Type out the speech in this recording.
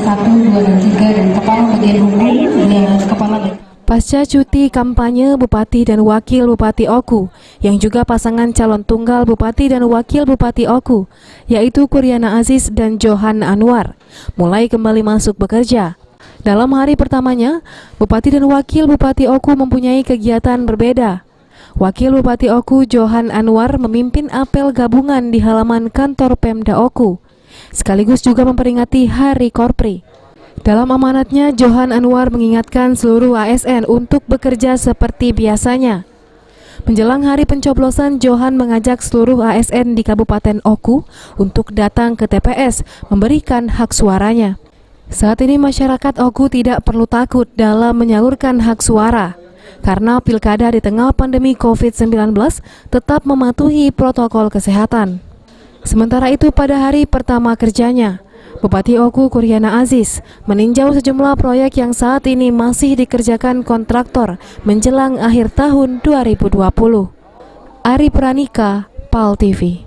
1, 2, dan 3 dan kepala bagian hukum dan kepala Pasca cuti kampanye Bupati dan Wakil Bupati Oku, yang juga pasangan calon tunggal Bupati dan Wakil Bupati Oku, yaitu Kuryana Aziz dan Johan Anwar, mulai kembali masuk bekerja. Dalam hari pertamanya, Bupati dan Wakil Bupati Oku mempunyai kegiatan berbeda. Wakil Bupati Oku Johan Anwar memimpin apel gabungan di halaman kantor Pemda Oku, sekaligus juga memperingati Hari Korpri. Dalam amanatnya, Johan Anwar mengingatkan seluruh ASN untuk bekerja seperti biasanya. Menjelang hari pencoblosan, Johan mengajak seluruh ASN di Kabupaten Oku untuk datang ke TPS memberikan hak suaranya. Saat ini masyarakat Oku tidak perlu takut dalam menyalurkan hak suara, karena pilkada di tengah pandemi COVID-19 tetap mematuhi protokol kesehatan. Sementara itu, pada hari pertama kerjanya, Bupati Oku Kuryana Aziz meninjau sejumlah proyek yang saat ini masih dikerjakan kontraktor menjelang akhir tahun 2020. Ari Pranika, PAL TV.